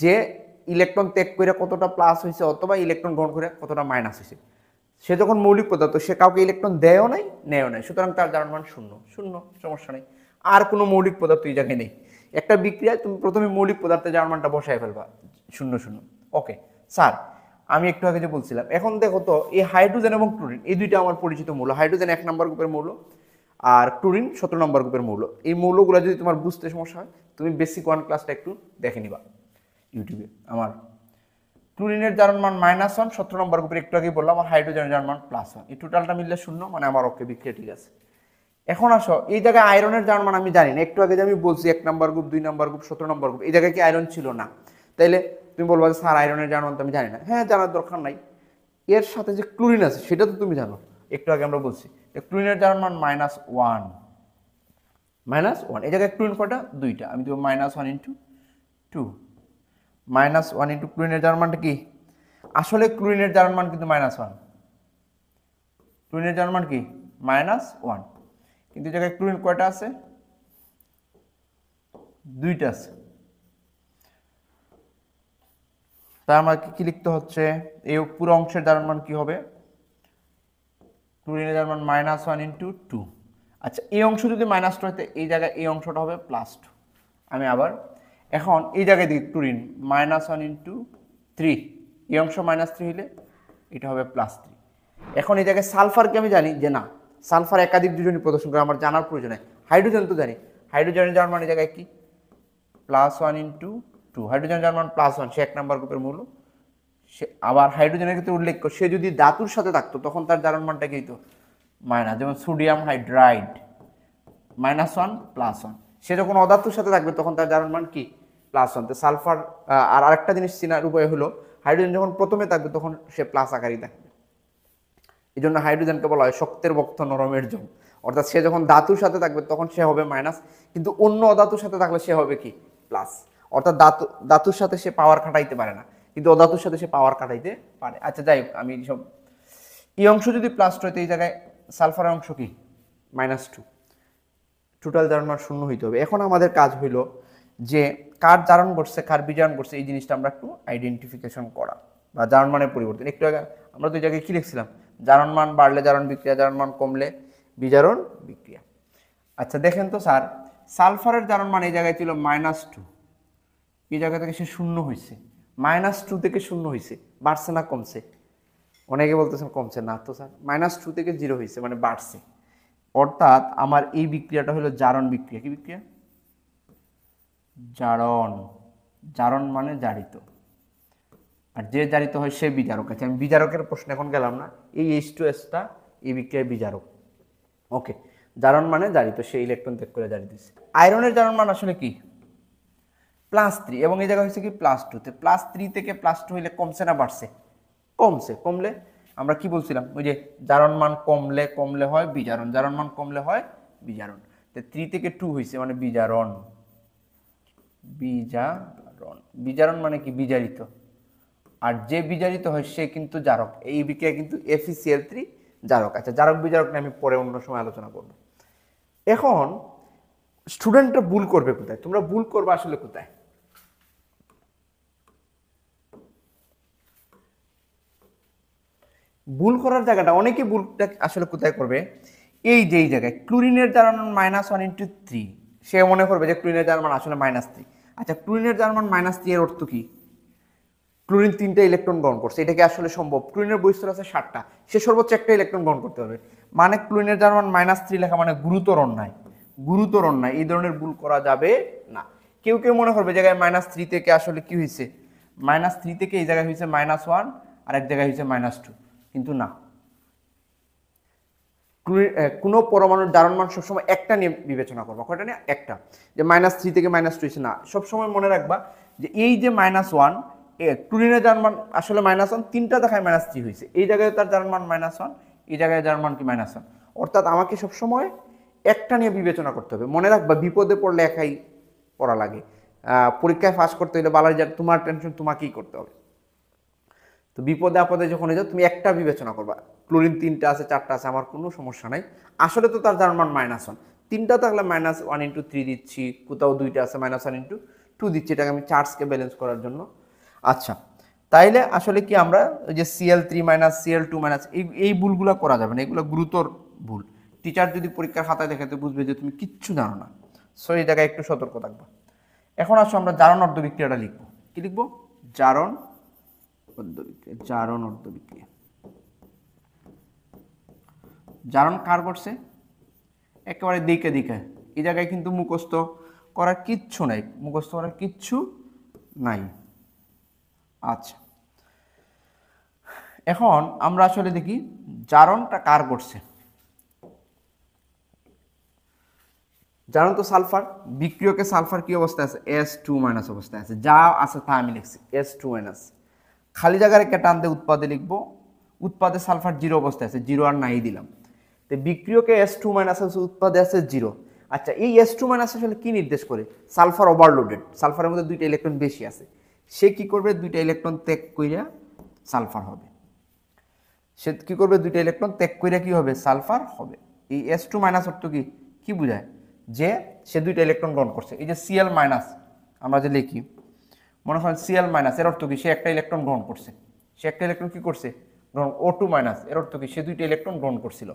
যে ইলেকট্রন ত্যাগ করে কতটা প্লাস হয়েছে অথবা ইলেকট্রন গ্রহণ করে কতটা মাইনাস হয়েছে। সে যখন মৌলিক পদার্থ, সে কাউকে ইলেকট্রন দেয়ও নাই নেয়ও নাই, সুতরাং তার জারণ মান 0, সমস্যা নেই। আর কোনো মৌলিক পদার্থ এই জায়গায় নেই। একটা বিক্রিয়ায় তুমি প্রথমে মৌলিক পদার্থের জারণ মানটা বসায় ফেলবা 0, 0। ওকে স্যার, আমি একটু আগে যে বলছিলাম, এখন দেখো তো এই হাইড্রোজেন এবং ক্লোরিন এই দুইটা আমার পরিচিত মৌল। হাইড্রোজেন 1 নম্বর গ্রুপের মৌল আর ক্লোরিন 17 নম্বর গ্রুপের মৌল। এই মৌলগুলো যদি তোমার বুঝতে সমস্যা হয়, তুমি বেসিক 1 ক্লাসটা একটু দেখে নিবা ইউটিউবে। আমার ক্লোরিনের জারণ মান -1, 17 নম্বর গ্রুপের একটু আগেই বললাম। আর হাইড্রোজেনের জারণ মান +1। এই টোটালটা মিললে 0, মানে আমার ওকে বিক্রিয়া ঠিক আছে। এখন আসো, এই জায়গায় আয়রনের জারণ মান আমি জানি না। একটু আগে যে আমি বলছি 1 নম্বর গ্রুপ, 2 নম্বর গ্রুপ, 17 নম্বর গ্রুপ, এই জায়গায় কি আয়রন ছিল না? তাইলে তুমি বলবা যে স্যার আয়রনের জারণ মান তো আমি জানি না। হ্যাঁ, জানার দরকার নাই। এর সাথে যে ক্লোরিন আছে সেটা তো তুমি জানো, একটু আগে আমরা বলছি। ক্লোরিনের জারণ মান -1, -1। এই জায়গায় ক্লোরিন কয়টা? 2টা। আমি দেবো -1 × 2, -1 × ক্লোরিনের জারণ মানটা কি? আসলে ক্লোরিনের জারণ মান কিন্তু -1। ক্লোরিনের জারণ মান কি? -1। কিন্তু এই জায়গায় ক্লোরিন কয়টা আছে? 2টা আছে। তার আমাকে কি লিখতে হচ্ছে? এই পুরো অংশের জারণ মান কি হবে? ক্লোরিনের জারণ মান -1 × 2। আচ্ছা, এই অংশ যদি -2 হয়, এই জায়গায় এই অংশটা হবে +2। আমি আবার এখন এই জায়গায় দিই ক্লোরিন -1 × 3, এই অংশ -3 হইলে এটা হবে +3। এখন এই জায়গায় সালফারকে আমি জানি যে না, সালফার একাধিক যোজনী প্রদর্শন করে, আমার জানার প্রয়োজন নেই। হাইড্রোজেন তো জানি, হাইড্রোজেনের জারণ মান এই জায়গায় কি? +1 × 2। হাইড্রোজেনের জারণ মান +1, সে 1 নম্বর গ্রুপের মৌল। সে আবার হাইড্রোজেনের ক্ষেত্রে উল্লেখ্য, সে যদি ধাতুর সাথে থাকতো তখন তার জারণ মানটা কি হতো? মাইনাস। যেমন সোডিয়াম হাইড্রাইড -1 +1। সে যখন অধাতুর সাথে থাকবে তখন তার জারণ মান কি? +1। তো সালফার আর আরেকটা জিনিস চেনার উপায় হলো, হাইড্রোজেন যখন প্রথমে থাকবে তখন সে প্লাস আকারই থাকবে। এই জন্য হাইড্রোজেনকে বলা হয় শক্তের বক্ত নরমের জম। অর্থাৎ সে যখন ধাতুর সাথে থাকবে তখন সে হবে মাইনাস, কিন্তু অন্য অধাতুর সাথে থাকলে সে হবে কি? প্লাস। অর্থাৎ ধাতুর সাথে সে পাওয়ার খাটাইতে পারে না, কিন্তু অধাতুর সাথে সে পাওয়ার খাটাইতে পারে। আচ্ছা যাই হোক, আমি সব এই অংশ যদি +2 হয়, এই জায়গায় সালফারের অংশ কি? -2। টোটাল জারণ মান 0 হইতে হবে। এখন আমাদের কাজ হইল যে কার জারণ ঘটছে, কার বিজারণ ঘটছে, এই জিনিসটা আমরা একটু আইডেন্টিফিকেশন করা, বা জারণ মানের পরিবর্তন। একটু আগে আমরা তো এই জায়গায় কি লিখছিলাম? জারণ মান বাড়লে জারণ বিক্রিয়া, জারণ মান কমলে বিজারণ বিক্রিয়া। আচ্ছা দেখেন তো স্যার, সালফারের জারণ মান এই জায়গায় ছিল -2, এই জায়গা থেকে সে 0 হয়েছে। -2 থেকে 0 হয়েছে, বাড়ছে না কমছে? অনেকে বলতেছেন কমছে। না তো স্যার, -2 থেকে 0 হয়েছে, মানে বাড়ছে। অর্থাৎ আমার এই বিক্রিয়াটা হলো জারণ বিক্রিয়া। কি বিক্রিয়া? জারণ। জারণ মানে জারিত, আর যে জারিত হয় সে বিজারক। আছে, আমি বিজারকের প্রশ্ন এখন গেলাম না। এই H2S এই বিক্রিয়ার বিজারক। ওকে, জারণ মানে জারিত, সে ইলেকট্রন ত্যাগ করে জারি দিচ্ছে। আয়রনের জারণ মান আসলে কি? +3, এবং এই জায়গা হচ্ছে কি? +2। তে +3 থেকে +2 হইলে কমছে না বাড়ছে? কমছে। কমলে আমরা কি বলছিলাম? ওই যে জারণ মান কমলে হয় বিজারণ, জারণ মান কমলে হয় বিজারণ। তো 3 থেকে 2 হয়েছে, মানে বিজারণ। বিজারণ, বিজারণ মানে কি? বিজারিত। আর যে বিজারিত হয় সে কিন্তু জারক। এই বিক্রিয়া কিন্তু FeCl3 জারক। আচ্ছা, জারক বিজারক নিয়ে আমি পরে অন্য সময় আলোচনা করব। এখন স্টুডেন্টরা ভুল করবে কোথায়? তোমরা ভুল করবে আসলে কোথায়? ভুল করার জায়গাটা, অনেকে ভুলটা আসলে কোথায় করবে? এই যে এই জায়গায় ক্লোরিনের জারণ মান -1 × 3, সে মনে করবে যে ক্লোরিনের জারণ মান আসলে -3। আচ্ছা, ক্লোরিনের জারণ মান -3 এর অর্থ কি? ক্লোরিন 3টা ইলেকট্রন গ্রহণ করছে, এটা কি আসলে সম্ভব? ক্লোরিনের বহিঃস্তর আছে 7টা, সে সর্বোচ্চ একটা ইলেকট্রন গ্রহণ করতে পারবে। মানে ক্লোরিনের জারণ মান -3 লেখা মানে গুরুতর অন্যায়। গুরুতর অন্যায়, এই ধরনের ভুল করা যাবে না। কেউ কেউ মনে করবে জায়গায় -3 থেকে আসলে কি হয়েছে? -3 থেকে এই জায়গায় হয়েছে -1, আর এক জায়গায় হয়েছে -2, কিন্তু না। কোনো পরমাণুর জারণ মান সবসময় একটা নিয়ে বিবেচনা করবা। কয়টা নিয়ে? একটা। যে -3 থেকে -2 হয়েছে না, সবসময় মনে রাখবা যে এই যে -1, ক্লোরিনের জার্মান আসলে -1, তিনটা দেখায় -3 হয়েছে, এই জায়গায় তার জার্মান -1, এই জায়গায় জার্মান কি -1, অর্থাৎ আমাকে সবসময় একটা নিয়ে বিবেচনা করতে হবে। মনে রাখবা বিপদে পড়লে একাই পড়া লাগে, পরীক্ষায় পাস করতে হলে বালার তোমার টেনশন তোমাকেই করতে হবে। তো বিপদে আপদে যখন যাও তুমি একটা বিবেচনা করবা, ক্লোরিন 3টা আছে 4টা আছে আমার কোনো সমস্যা নাই, আসলে তো তার জার্মান -1, 3টা থাকলে -1 × 3 দিচ্ছি, কোথাও 2টা আছে -1 × 2 দিচ্ছি, এটাকে আমি চার্জকে ব্যালেন্স করার জন্য। আচ্ছা, তাইলে আসলে কি আমরা ওই যে Cl3 Cl2 এই ভুলগুলো করা যাবে না, এগুলো গুরুতর ভুল। টিচার যদি পরীক্ষার খাতায় দেখাতে বুঝবে যে তুমি কিচ্ছু জানো না, সো এই জায়গায় একটু সতর্ক থাকবা। এখন আসো আমরা জারণ অর্ধবিক্রিয়াটা লিখবো। কি লিখবো? জারণ অর্ধবিক্রিয়া। জারণ অর্ধবিক্রিয়া, জারণ কার করছে? একেবারে দিকে দিকে, এই জায়গায় কিন্তু মুখস্থ করার কিচ্ছু নাই, মুখস্থ করার কিচ্ছু নাই। আচ্ছা, এখন আমরা আসলে দেখি জারণটা কার করছে। জারণ তো সালফার, বিক্রিয়কে সালফার কি অবস্থায় আছে? S2- অবস্থায় আছে, যা আছে তা আমি লিখছি S2-। খালি জায়গায় রেখে টান দিয়ে উৎপাদে লিখবো, উৎপাদে সালফার 0 অবস্থায় আছে, 0 আর নাই দিলাম। তো বিক্রিয়কে S2- আছে, উৎপাদে আছে 0। আচ্ছা, এই S2- আসলে কি নির্দেশ করে? সালফার ওভারলোডেড, সালফারের মধ্যে 2টা ইলেকট্রন বেশি আছে, সে কি করবে? 2টা ইলেকট্রন ত্যাগ কইরা সালফার হবে। সে কি করবে? 2টা ইলেকট্রন ত্যাগ কইরা কি হবে? সালফার হবে। এই S2- অর্থ কি কি বোঝায়? যে সে 2টা ইলেকট্রন গ্রহণ করছে। এই যে Cl- আমরা যে লিখি, মনে হয় Cl- এর অর্থ কি? সে একটা ইলেকট্রন গ্রহণ করছে, সে একটা ইলেকট্রন কি করছে? গ্রহণ। O2- এর অর্থ কি? সে 2টা ইলেকট্রন গ্রহণ করছিল।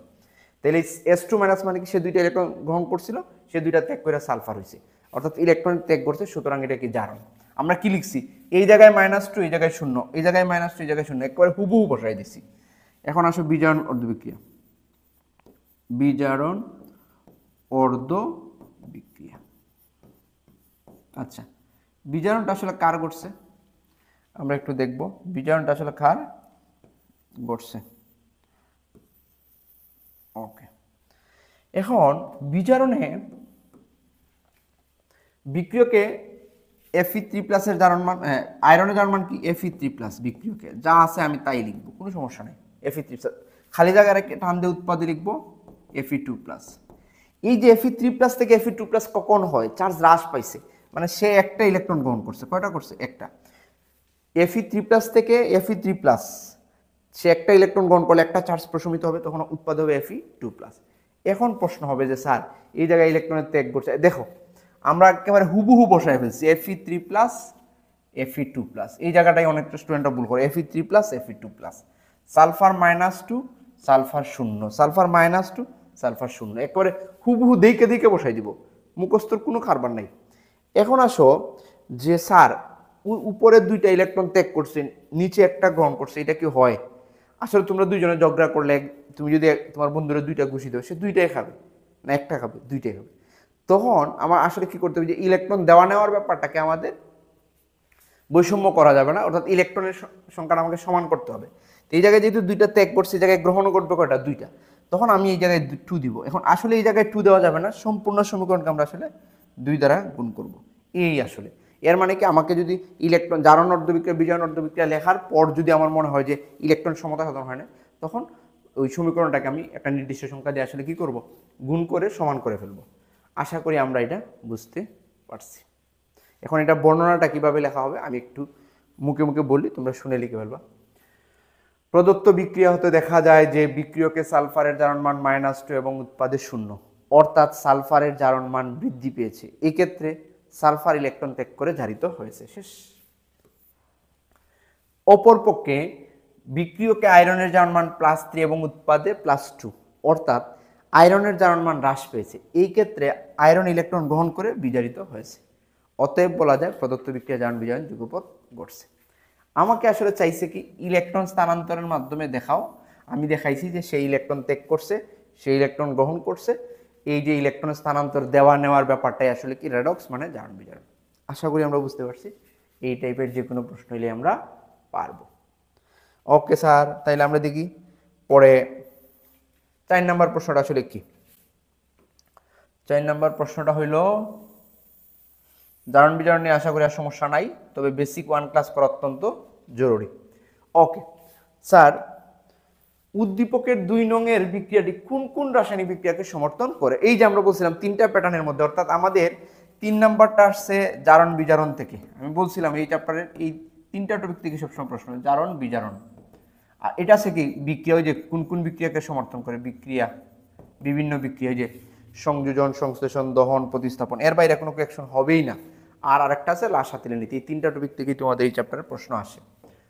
তাহলে S2- মানে কি? সে 2টা ইলেকট্রন গ্রহণ করছিল, সে 2টা ত্যাগ করে সালফার হয়েছে, অর্থাৎ ইলেকট্রন ত্যাগ করছে, সুতরাং এটা কি? জারণ। আমরা কি লিখছি? এই জায়গায় -2, এই জায়গায় 0, এই জায়গায় -2, এই জায়গায় 0, একেবারে হুবহু বসাই দিছি। এখন আসো বিজারণ অর্ধবিক্রিয়া। বিজারণ অর্ধবিক্রিয়া। আচ্ছা, বিজারণটা আসলে কার ঘটছে আমরা একটু দেখব। বিজারণটা আসলে কার ঘটছে? ওকে, এখন বিজারণে বিক্রিয়কে Fe3+ এর জারণ মান, আয়রনের জারণ মান কি? Fe3+। বিক্রিয়কে যা আছে আমি তাই লিখবো, কোনো সমস্যা নেই। Fe3+, খালি জায়গায় রেখে টান দিয়ে উৎপাদে লিখবো Fe2+। এই যে Fe3+ থেকে Fe2+ কখন হয়? চার্জ হ্রাস পাইছে, মানে সে একটা ইলেকট্রন গ্রহণ করছে। কয়টা করছে? একটা। Fe3+ থেকে Fe3+, সে একটা ইলেকট্রন গ্রহণ করলে একটা চার্জ প্রশমিত হবে, তখন উৎপাদ হবে Fe2+। এখন প্রশ্ন হবে যে স্যার এই জায়গায় ইলেকট্রনের ত্যাগ করছে, দেখো আমরা একেবারে হুবহু বসায় ফেলছি Fe3+, Fe2+। এই জায়গাটাই অনেকটা স্টুডেন্টরা ভুল করে, Fe3+, Fe2+। Sulphur -2, sulphur 0, sulphur -2, sulphur 0, একেবারে হুবহু দেখে দেখে বসাই দিব, মুখস্থর কোনো কারবার নাই। এখন আসো যে স্যার উপরে 2টা ইলেকট্রন ত্যাগ করছে, নিচে একটা গ্রহণ করছে, এটা কি হয়? আসলে তোমরা দুইজনে ঝগড়া করলে, তুমি যদি তোমার বন্ধুরা 2টা ঘুষি দাও, সে 2টাই খাবে না, একটা খাবে? 2টাই খাবে। তখন আমার আসলে কি করতে হবে? যে ইলেকট্রন দেওয়া নেওয়ার ব্যাপারটাকে আমাদের বৈষম্য করা যাবে না, অর্থাৎ ইলেকট্রনের সংখ্যাটা আমাকে সমান করতে হবে। তো এই জায়গায় যেহেতু 2টা ত্যাগ করছে, এই জায়গায় গ্রহণ করবে কয়টা? 2টা, তখন আমি এই জায়গায় 2 দিব। এখন আসলে এই জায়গায় 2 দেওয়া যাবে না, সম্পূর্ণ সমীকরণকে আমরা আসলে 2 দ্বারা গুণ করব। এই আসলে এর মানে কি? আমাকে যদি ইলেকট্রন জারণ অর্ধবিক্রিয়া, বিজারণ অর্ধবিক্রিয়া লেখার পর যদি আমার মনে হয় যে ইলেকট্রন সমতা সাধন হয় না, তখন ওই সমীকরণটাকে আমি একটা নির্দিষ্ট সংখ্যা দিয়ে আসলে কি করব? গুণ করে সমান করে ফেলবো। আশা করি আমরা এটা বুঝতে পারছি। এখন এটা বর্ণনাটা কিভাবে লেখা হবে আমি একটু মুখে মুখে বলি, তোমরা শুনে লিখে ফেলবা। প্রদত্ত বিক্রিয়া হতে দেখা যায় যে বিক্রিয়কে সালফারের জারণ মান -2 এবং উৎপাদে 0, অর্থাৎ সালফারের জারণ মান বৃদ্ধি পেয়েছে। এক্ষেত্রে সালফার ইলেকট্রন ত্যাগ করে জারিত হয়েছে। শেষ। অপরপক্ষে বিক্রিয়কে আয়রনের জারণ মান +3 এবং উৎপাদে +2, অর্থাৎ আয়রনের জারণ মান হ্রাস পেয়েছে। এই ক্ষেত্রে আয়রন ইলেকট্রন গ্রহণ করে বিজারিত হয়েছে। অতএব বলা যায় প্রদত্ত বিক্রিয়া জারণ বিজারণ যুগপৎ ঘটছে। আমাকে আসলে চাইছে কি? ইলেকট্রন স্থানান্তরের মাধ্যমে দেখাও। আমি দেখাইছি যে সেই ইলেকট্রন ত্যাগ করছে, সেই ইলেকট্রন গ্রহণ করছে। এই যে ইলেকট্রন স্থানান্তর দেওয়া নেওয়ার ব্যাপারটাই আসলে কি? রেডক্স মানে জারণ বিজারণ। আশা করি আমরা বুঝতে পারছি। এই টাইপের যে কোনো প্রশ্ন হলে আমরা পারবো। ওকে স্যার, তাইলে আমরা দেখি পরে 4 নম্বর প্রশ্নটা আসলে কি। 4 নম্বর প্রশ্নটা হইল জারণ বিজারণ নিয়ে আশা করি আর সমস্যা নাই, তবে বেসিক 1 ক্লাস করা অত্যন্ত জরুরি। ওকে স্যার, উদ্দীপকের 2 নং এর বিক্রিয়াটি কোন কোন রাসায়নিক বিক্রিয়াকে সমর্থন করে? এই যে আমরা বলছিলাম 3টা প্যাটার্নের মধ্যে, অর্থাৎ আমাদের 3 নাম্বারটা আসছে জারণ বিজারণ থেকে। আমি বলছিলাম এই চ্যাপ্টারের এই 3টা টপিক থেকে সবসময় প্রশ্ন জারণ বিজারণ। আর এটা আছে কি বিক্রিয়া, ওই যে কোন কোন বিক্রিয়াকে সমর্থন করে, বিক্রিয়া বিভিন্ন বিক্রিয়া, যে সংযোজন, সংশ্লেষণ, দহন, প্রতিস্থাপন, এর বাইরে কোনো কোয়েকশন হবেই না। আর আরেকটা আছে লাসাতিল নীতি। এই 3টা টপিক থেকেই তোমাদের এই চ্যাপ্টারের প্রশ্ন আসে।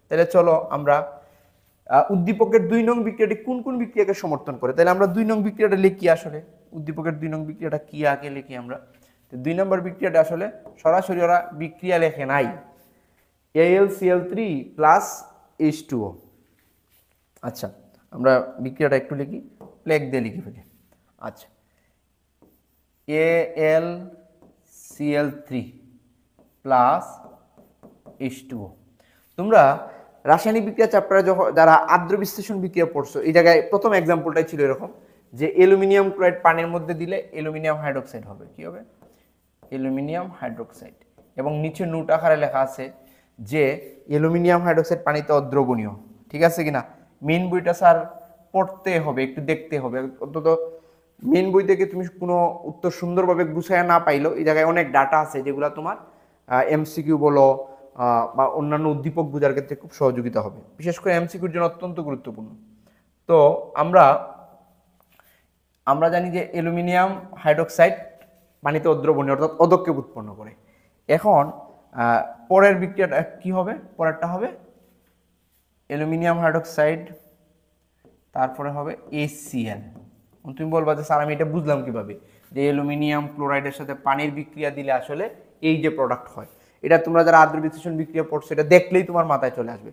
তাহলে চলো আমরা উদ্দীপকের 2 নং বিক্রিয়াটি কোন কোন বিক্রিয়াকে সমর্থন করে, তাহলে আমরা 2 নং বিক্রিয়াটা লিখি। আসলে উদ্দীপকের 2 নং বিক্রিয়াটা কি আগে লিখি আমরা। 2 নম্বর বিক্রিয়াটা আসলে সরাসরি ওরা বিক্রিয়া লেখে নাই, AlCl3 প্লাস H2O। আচ্ছা, আমরা বিক্রিয়াটা একটু লিখি, প্লেগ দিয়ে লিখে ফেলি। আচ্ছা, AlCl3 প্লাস H2O। তোমরা রাসায়নিক বিক্রিয়া চ্যাপ্টারে যারা আদ্র বিশ্লেষণ বিক্রিয়া পড়ছো, এই জায়গায় প্রথম এক্সাম্পলটাই ছিল এরকম যে অ্যালুমিনিয়াম ক্লোরাইড পানির মধ্যে দিলে অ্যালুমিনিয়াম হাইড্রোক্সাইড হবে। কি হবে? Aluminium hydroxide. এবং নিচে নোট আকারে লেখা আছে যে অ্যালুমিনিয়াম হাইড্রোক্সাইড পানিতে অদ্রবণীয়। ঠিক আছে কিনা? মেইন বইটা স্যার পড়তে হবে, একটু দেখতে হবে। অন্তত মেইন বই থেকে তুমি কোনো উত্তর সুন্দরভাবে গুছায় না পাইলো, এই জায়গায় অনেক ডাটা আছে যেগুলো তোমার এমসিকিউ বলো বা অন্যান্য উদ্দীপক বোঝার ক্ষেত্রে খুব সহযোগিতা হবে, বিশেষ করে এমসিকিউর জন্য অত্যন্ত গুরুত্বপূর্ণ। তো আমরা জানি যে অ্যালুমিনিয়াম হাইড্রোক্সাইড পানিতে অদ্রবণীয়, অর্থাৎ অদক্ষেপ উৎপন্ন করে। এখন পরের বিক্রিয়াটা কি হবে? পরেরটা হবে অ্যালুমিনিয়াম হাইড্রোক্সাইড, তারপরে হবে HCl। তুমি বলবা যে স্যার আমি এটা বুঝলাম কিভাবে, যে অ্যালুমিনিয়াম ক্লোরাইডের সাথে পানির বিক্রিয়া দিলে আসলে এই যে প্রোডাক্ট হয়। এটা তোমরা যারা আদ্র বিশ্লেষণ বিক্রিয়া পড়ছো এটা দেখলেই তোমার মাথায় চলে আসবে।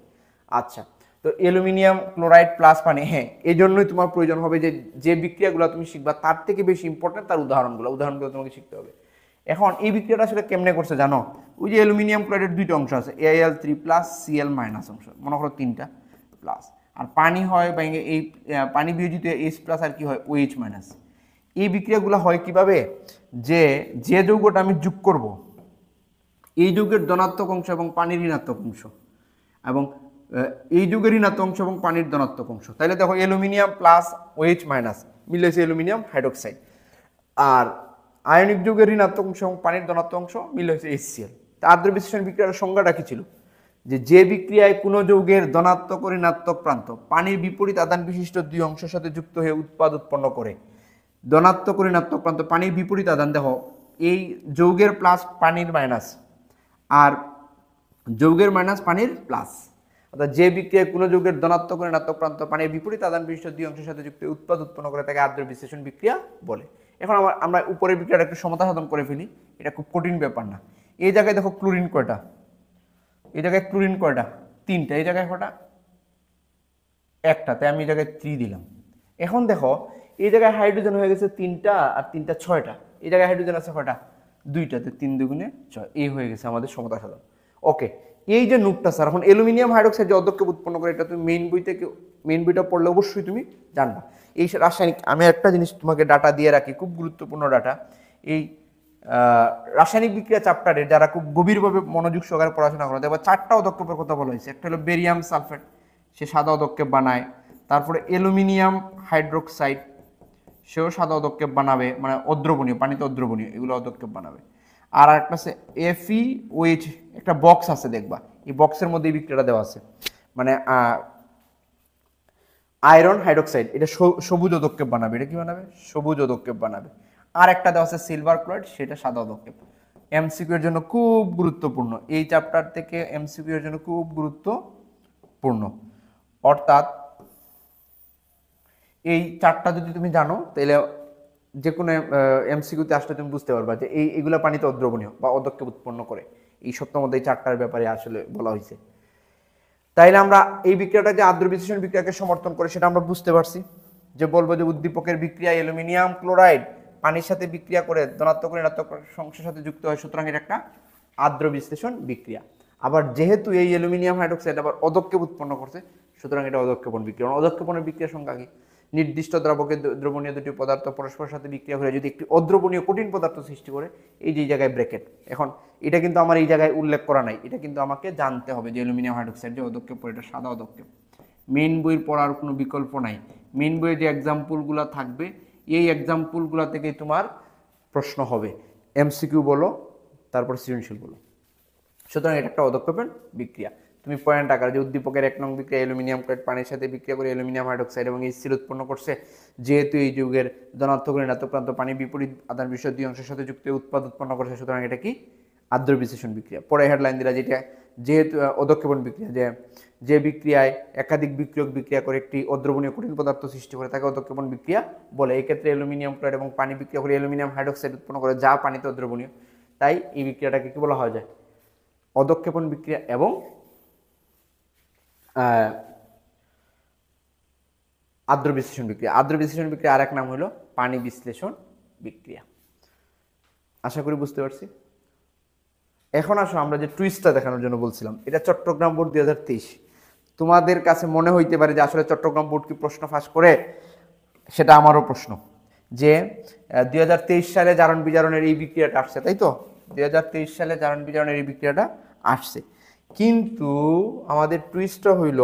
আচ্ছা, তো অ্যালুমিনিয়াম ক্লোরাইড প্লাস পানি, হ্যাঁ এই জন্যই তোমার প্রয়োজন হবে যে যে বিক্রিয়াগুলো তুমি শিখবা তার থেকে বেশি ইম্পর্টেন্ট তার উদাহরণগুলো তোমাকে শিখতে হবে। এখন এই বিক্রিয়াটা আসলে কেমনে করছে জানো? ওই যে অ্যালুমিনিয়াম ক্লোরাইডের 2টা অংশ আছে, Al3 প্লাস Cl মাইনাস অংশ, মনে করো 3টা প্লাস, আর পানি হয় বা এই পানি বিয়োজিত H প্লাস আর কি হয় OH মাইনাস। এই বিক্রিয়াগুলো হয় কিভাবে? যে যে যৌগটা আমি যোগ করব, এই যৌগের ধনাত্মক অংশ এবং পানির ঋণাত্মক অংশ, এবং এই যৌগের ঋণাত্মক অংশ এবং পানির ধনাত্মক অংশ, তাহলে দেখো অ্যালুমিনিয়াম প্লাস OH মাইনাস মিলেছে অ্যালুমিনিয়াম হাইড্রোক্সাইড, আর আয়নিক যৌগের ঋণাত্মক অংশ এবং পানির ধনাত্মক অংশ মিলে হয়েছে HCl। তা আদ্র বিশ্লেষণ বিক্রিয়ার সংজ্ঞাটা কি ছিল? যে বিক্রিয়ায় কোনো যৌগের ধনাত্মক ও ঋণাত্মক প্রান্ত পানির বিপরীত আদান বিশিষ্ট 2 অংশের সাথে যুক্ত হয়ে উৎপাদ উৎপন্ন করে। ধনাত্মক ও ঋণাত্মক প্রান্ত পানির বিপরীত আদান, দেখো এই যৌগের প্লাস পানির মাইনাস আর যৌগের মাইনাস পানির প্লাস, অর্থাৎ যে বিক্রিয়ায় কোনো যৌগের ধনাত্মক ও ঋণাত্মক প্রান্ত পানির বিপরীত আদান বিশিষ্ট 2 অংশের সাথে যুক্ত হয়ে উৎপাদ উৎপন্ন করে তাকে আদ্র বিশ্লেষণ বিক্রিয়া বলে। এখন আমরা উপরের বিক্রিয়াটা একটু সমতা সাধন করে ফেলি, এটা খুব কঠিন ব্যাপার না। এই জায়গায় দেখো ক্লোরিন কয়টা, এই জায়গায় ক্লোরিন কয়টা? 3টা। এই জায়গায় কয়টা? 1টা, তাই আমি এই জায়গায় 3 দিলাম। এখন দেখো এই জায়গায় হাইড্রোজেন হয়ে গেছে 3টা আর 3টা 6টা, এই জায়গায় হাইড্রোজেন আছে কয়টা? 2টাতে, 3 দুগুণে 6, এই হয়ে গেছে আমাদের সমতা সাধন। ওকে, এই যে নোটটা স্যার, এখন অ্যালুমিনিয়াম হাইড্রোক্সাইড যে অদক্ষেপ উৎপন্ন করে, এটা তুমি মেইন বইটা পড়লে অবশ্যই তুমি জানবা। এই রাসায়নিক, আমি একটা জিনিস তোমাকে ডাটা দিয়ে রাখি, খুব গুরুত্বপূর্ণ ডাটা। এই রাসায়নিক বিক্রিয়া চ্যাপ্টারে যারা খুব গভীরভাবে মনোযোগ সহকারে পড়াশোনা করে, দেখবা 4টা অদক্ষেপের কথা বলা হয়েছে। একটা হলো বেরিয়াম সালফেট, সে সাদা অদক্ষেপ বানায়। তারপরে অ্যালুমিনিয়াম হাইড্রোক্সাইড, সেও সাদা অদক্ষেপ বানাবে, মানে অদ্রবণীয়, পানিতে অদ্রবণীয়, এগুলো অদক্ষেপ বানাবে। আর একটা আছে FeOH, একটা বক্স আছে দেখবা, এই বক্সের মধ্যে এই বিক্রিয়াটা দেওয়া আছে, মানে আয়রন হাইড্রোক্সাইড, এটা সবুজ অদক্ষেপ বানাবে। এটা কি বানাবে? সবুজ অদক্ষেপ বানাবে। আর একটা দেওয়া আছে সিলভার ক্লোরাইড, সেটা সাদা অদক্ষেপ। এমসিকিউ এর জন্য খুব গুরুত্বপূর্ণ, এই চ্যাপ্টার থেকে এমসিকিউ এর জন্য খুব গুরুত্বপূর্ণ। অর্থাৎ এই 4টা যদি তুমি জানো, তাহলে যে কোনো এমসিকিউতে আসলে তুমি বুঝতে পারবা যে এইগুলা পানিতে অদ্রবণীয় বা অদক্ষেপ উৎপন্ন করে। এই সপ্তম অধ্যায় 4টার ব্যাপারে আসলে বলা হয়েছে। তাইলে আমরা এই বিক্রিয়াটা যে আদ্র বিশ্লেষণ বিক্রিয়াকে সমর্থন করে সেটা আমরা বুঝতে পারছি, যে বলবো যে উদ্দীপকের বিক্রিয়া অ্যালুমিনিয়াম ক্লোরাইড পানির সাথে বিক্রিয়া করে ধনাত্মক ঋণাত্মক অংশের সাথে যুক্ত হয়, সুতরাং এটা একটা আদ্র বিশ্লেষণ বিক্রিয়া। আবার যেহেতু এই অ্যালুমিনিয়াম হাইড্রোক্সাইড আবার অদক্ষেপ উৎপন্ন করছে, সুতরাং এটা অদক্ষেপণ বিক্রিয়া। অদক্ষেপণের বিক্রিয়ার সংখ্যা কি? নির্দিষ্ট দ্রবকে দ্রবণীয় দুটি পদার্থ পরস্পরের সাথে বিক্রিয়া করে যদি একটি অদ্রবণীয় কঠিন পদার্থ সৃষ্টি করে, এই যে জায়গায় ব্র্যাকেট। এখন এটা কিন্তু আমার এই জায়গায় উল্লেখ করা নাই, এটা কিন্তু আমাকে জানতে হবে যে অ্যালুমিনিয়াম হাইড্রোক্সাইড যে অদক্ষেপ পড়ে, এটা সাদা অদক্ষেপ। মেইন বইয়ের পড়ার কোনো বিকল্প নাই, মেইন বইয়ে যে এক্সাম্পলগুলো থাকবে এই এক্সাম্পলগুলো থেকেই তোমার প্রশ্ন হবে, এমসিকিউ বলো তারপর সৃজনশীল বলো। সুতরাং এটা একটা অদক্ষেপণ বিক্রিয়া। তুমি পয়েন্ট আকার যে উদ্দীপকের 1 নং বিক্রিয়া অ্যালুমিনিয়াম ক্লোরাইড পানির সাথে বিক্রিয়া করে অ্যালুমিনিয়াম হাইড্রোক্সাইড এবং এইচসিএল উৎপন্ন করছে, যেহেতু এই যুগের ধনাত্মক ঋণাত্মক প্রান্ত পানি বিপরীত আধান বিষয় দুই অংশের সাথে যুক্ত উৎপাদ উৎপন্ন করছে, সুতরাং এটা কি আদ্র বিশ্লেষণ বিক্রিয়া। পরে হেডলাইন দিলা যেটা যেহেতু অদক্ষেপণ বিক্রিয়া, যে বিক্রিয়ায় একাধিক বিক্রিয়ক বিক্রিয়া করে একটি অদ্রবণীয় কঠিন পদার্থ সৃষ্টি করে তাকে অদক্ষেপণ বিক্রিয়া বলে। এই ক্ষেত্রে অ্যালুমিনিয়াম ক্লোরাইড এবং পানি বিক্রিয়া করে অ্যালুমিনিয়াম হাইড্রোক্সাইড উৎপন্ন করে, যা পানিতে অদ্রবণীয়। তাই এই বিক্রিয়াটাকে কি বলা হয় যায়, অদক্ষেপণ বিক্রিয়া এবং আদ্র বিশ্লেষণ বিক্রিয়া। আদ্র বিশ্লেষণ বিক্রিয়া আরেক নাম হলো পানি বিশ্লেষণ বিক্রিয়া। আশা করি বুঝতে পারছি। এখন আসো আমরা যে টুইস্টটা দেখানোর জন্য বলছিলাম, এটা চট্টগ্রাম বোর্ড 2023। তোমাদের কাছে মনে হইতে পারে যে আসলে চট্টগ্রাম বোর্ড কি প্রশ্ন ফাঁস করে, সেটা আমারও প্রশ্ন। যে 2023 সালে জারণ বিজারণের এই বিক্রিয়াটা আসছে, তাই তো 2023 সালে জারণ বিজারণের এই বিক্রিয়াটা আসছে, কিন্তু আমাদের টুইস্টটা হইল,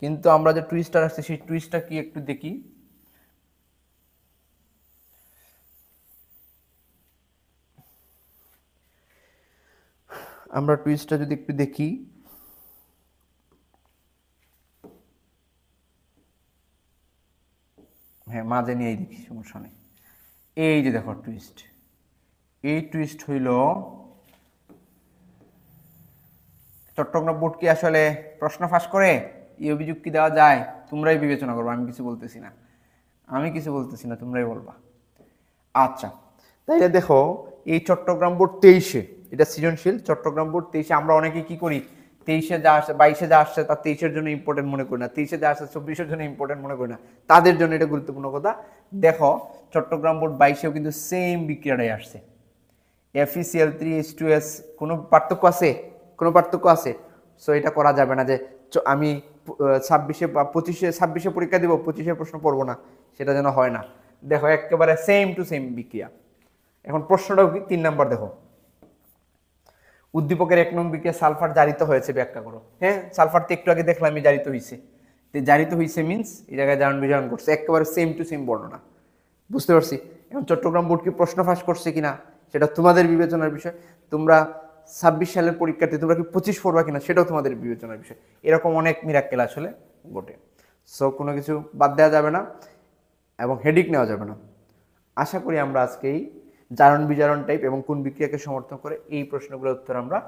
কিন্তু আমরা যে টুইস্টটা আসছে সেই টুইস্টটা কি একটু দেখি। আমরা টুইস্টটা যদি একটু দেখি, হ্যাঁ মাঝে নিয়েই দেখি, সমস্যা নেই। এই যে দেখো টুইস্ট, এই টুইস্ট হইল চট্টগ্রাম বোর্ড কি আসলে প্রশ্ন ফাঁস করে, এই অভিযোগ কি দেওয়া যায়? তোমরাই বিবেচনা করবো, আমি কিছু বলতেছি না, তোমরাই বলবা। আচ্ছা, তাইলে দেখো এই চট্টগ্রাম বোর্ড 23-এ, এটা সৃজনশীল চট্টগ্রাম বোর্ড 23-এ আমরা অনেকে কি করি, 23-এ যা আসছে 22-এ যা আসছে তার 23-এর জন্য ইম্পর্টেন্ট মনে করি না, 23-এ যা আসছে 24-এর জন্য ইম্পর্টেন্ট মনে করি না, তাদের জন্য এটা গুরুত্বপূর্ণ কথা। দেখো চট্টগ্রাম বোর্ড 22-এও কিন্তু সেম বিক্রিয়াটাই আসছে, FeCl3H2S। কোনো পার্থক্য আছে? কোনো পার্থক্য আছে? সো এটা করা যাবে না যে আমি 26-এ বা 26-এ পরীক্ষা দিব 25-এর প্রশ্ন পড়বো না, সেটা যেন হয় না। দেখো একেবারে সেম টু সেম বিক্রিয়া। এখন প্রশ্নটাও কি 3 নাম্বার, দেখো উদ্দীপকের 1 নং বিক্রিয়া সালফার জারিত হয়েছে, ব্যাখ্যা করো। হ্যাঁ, সালফার তো একটু আগে দেখলাম জারিত হয়েছে, জারিত হয়েছে মিন্স এই জায়গায় জারণ বিজারণ করছে, একেবারে সেম টু সেম বর্ণনা। বুঝতে পারছি। এখন চট্টগ্রাম বোর্ড কি প্রশ্ন ফাঁস করছে কিনা সেটা তোমাদের বিবেচনার বিষয়। তোমরা 26 সালের পরীক্ষার্থী, তোমরা কি 25 পড়বা কিনা সেটাও তোমাদের বিবেচনার বিষয়। এরকম অনেক মিরাক্কেল আসলে ঘটে। সো কোনো কিছু বাদ দেওয়া যাবে না এবং হেডিক নেওয়া যাবে না। আশা করি আমরা আজকে এই জারণ বিজারণ টাইপ এবং কোন বিক্রিয়াকে সমর্থন করে এই প্রশ্নগুলোর উত্তর আমরা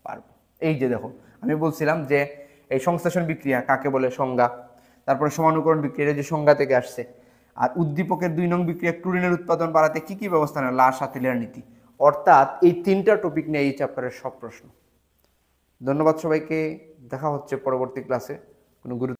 পারবো। এই যে দেখো আমি বলছিলাম যে এই সংশ্লেষণ বিক্রিয়া কাকে বলে, সংজ্ঞা, তারপরে সমানুকরণ বিক্রিয়া যে সংজ্ঞা থেকে আসছে, আর উদ্দীপকের 2 নং বিক্রিয়া ক্লোরিনের উৎপাদন বাড়াতে কি কি ব্যবস্থা নেয়, লা শাতিলের নীতি। অর্থাৎ এই 3টা টপিক নিয়ে এই চ্যাপ্টারের সব প্রশ্ন। ধন্যবাদ সবাইকে, দেখা হচ্ছে পরবর্তী ক্লাসে কোনো গুরুত্ব